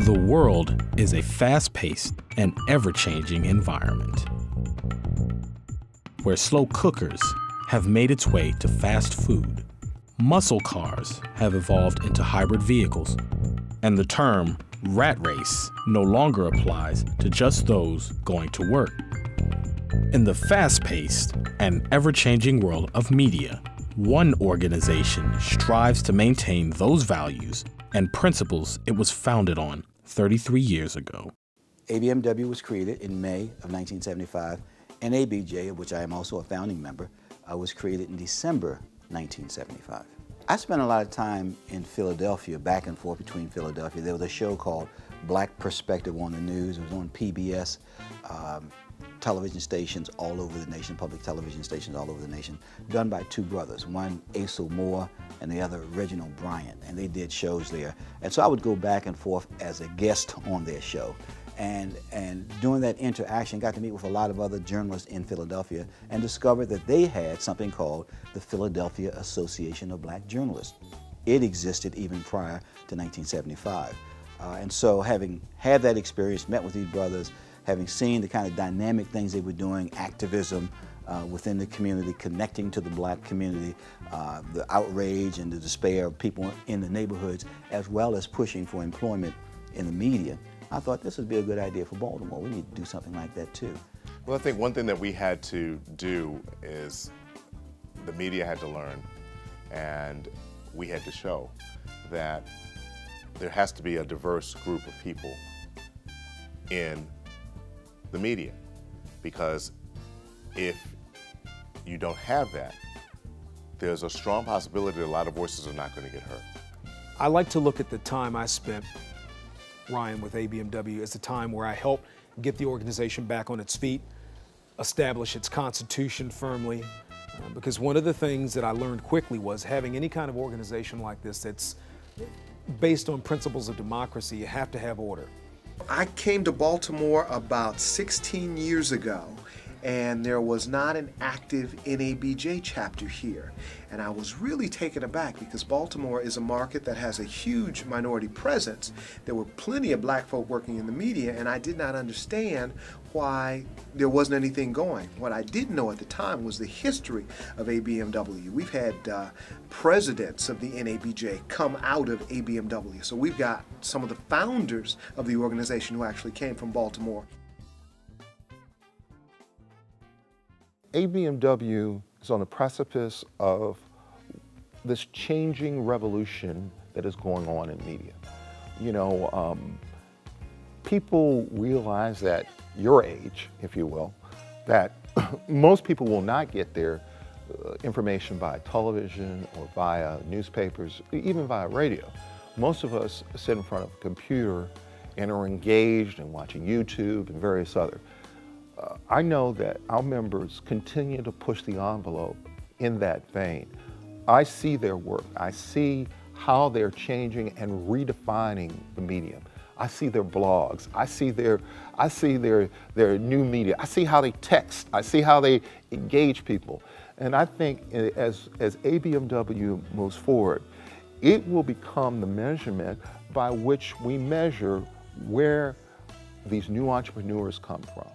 The world is a fast-paced and ever-changing environment where slow cookers have made its way to fast food. Muscle cars have evolved into hybrid vehicles, and the term rat race no longer applies to just those going to work. In the fast-paced and ever-changing world of media, one organization strives to maintain those values and principles it was founded on 33 years ago. ABMW was created in May of 1975, and ABJ, of which I am also a founding member, was created in December 1975. I spent a lot of time in Philadelphia, back and forth between Philadelphia. There was a show called Black Perspective on the News. It was on PBS, television stations all over the nation, public television stations all over the nation, done by two brothers, one Asa Moore and the other Reginald Bryant, and they did shows there. And so I would go back and forth as a guest on their show. And during that interaction, got to meet with a lot of other journalists in Philadelphia and discovered that they had something called the Philadelphia Association of Black Journalists. It existed even prior to 1975. And so having had that experience, met with these brothers, having seen the kind of dynamic things they were doing, activism within the community, connecting to the black community, the outrage and the despair of people in the neighborhoods, as well as pushing for employment in the media, I thought this would be a good idea for Baltimore. We need to do something like that too. Well, I think one thing that we had to do is the media had to learn, and we had to show that there has to be a diverse group of people in the media, because if you don't have that, there's a strong possibility that a lot of voices are not going to get heard. I like to look at the time I spent, Ryan, with ABMW as the time where I helped get the organization back on its feet, establish its constitution firmly, because one of the things that I learned quickly was having any kind of organization like this that's based on principles of democracy, you have to have order. I came to Baltimore about 16 years ago, and there was not an active NABJ chapter here. And I was really taken aback because Baltimore is a market that has a huge minority presence. There were plenty of black folk working in the media, and I did not understand why there wasn't anything going. What I did know at the time was the history of ABMW. We've had presidents of the NABJ come out of ABMW. So we've got some of the founders of the organization who actually came from Baltimore. ABMW is on the precipice of this changing revolution that is going on in media. You know, people realize that your age, if you will, that most people will not get their information via television or via newspapers, even via radio. Most of us sit in front of a computer and are engaged in watching YouTube and various other. I know that our members continue to push the envelope in that vein. I see their work. I see how they're changing and redefining the medium. I see their blogs. I see their new media. I see how they text. I see how they engage people. And I think as ABMW moves forward, it will become the measurement by which we measure where these new entrepreneurs come from.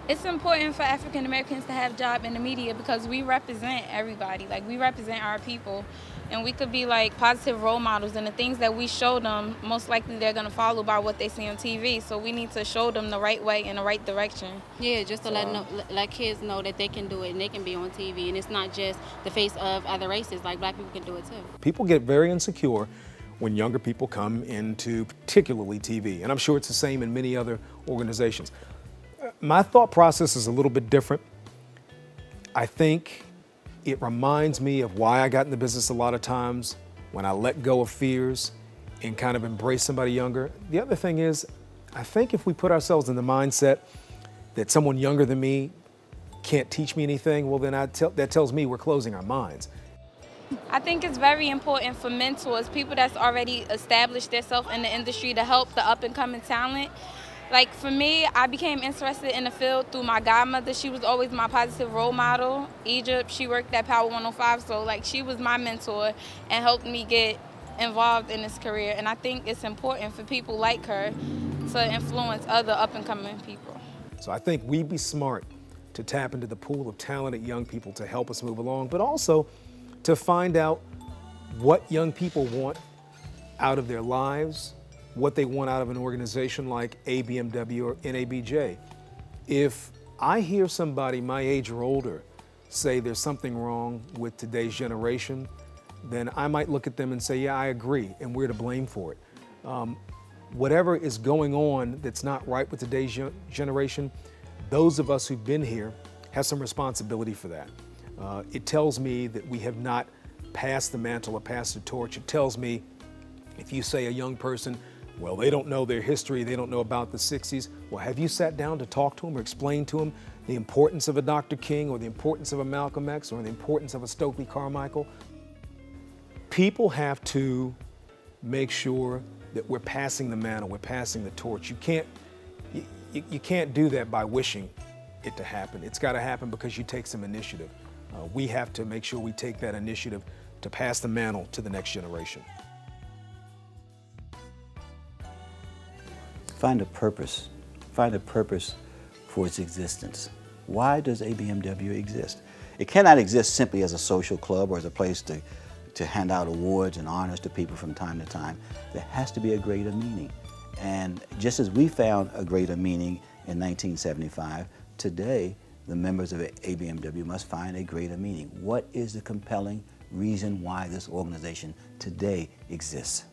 It's important for African Americans to have jobs in the media because we represent everybody. Like, we represent our people, and we could be like positive role models, and the things that we show them, most likely they're gonna follow by what they see on TV. So we need to show them the right way in the right direction. Yeah, just to let kids know that they can do it and they can be on TV, and it's not just the face of other races. Like, black people can do it too. People get very insecure when younger people come into particularly TV, and I'm sure it's the same in many other organizations. My thought process is a little bit different. I think it reminds me of why I got in the business a lot of times, when I let go of fears and kind of embrace somebody younger. The other thing is, I think if we put ourselves in the mindset that someone younger than me can't teach me anything, well then that tells me we're closing our minds. I think it's very important for mentors, people that's already established themselves in the industry, to help the up-and-coming talent. Like for me, I became interested in the field through my godmother. She was always my positive role model. Egypt, she worked at Power 105, so like she was my mentor and helped me get involved in this career. And I think it's important for people like her to influence other up-and-coming people. So I think we'd be smart to tap into the pool of talented young people to help us move along, but also to find out what young people want out of their lives, what they want out of an organization like ABMW or NABJ. If I hear somebody my age or older say there's something wrong with today's generation, then I might look at them and say, yeah, I agree, and we're to blame for it. Whatever is going on that's not right with today's generation, those of us who've been here have some responsibility for that. It tells me that we have not passed the mantle or passed the torch. It tells me if you say a young person, well, they don't know their history, they don't know about the 60s. Well, have you sat down to talk to them or explain to them the importance of a Dr. King or the importance of a Malcolm X or the importance of a Stokely Carmichael? People have to make sure that we're passing the mantle, we're passing the torch. You can't do that by wishing it to happen. It's got to happen because you take some initiative. We have to make sure we take that initiative to pass the mantle to the next generation. Find a purpose. Find a purpose for its existence. Why does ABMW exist? It cannot exist simply as a social club or as a place to hand out awards and honors to people from time to time. There has to be a greater meaning. And just as we found a greater meaning in 1975, today the members of ABMW must find a greater meaning. What is the compelling reason why this organization today exists?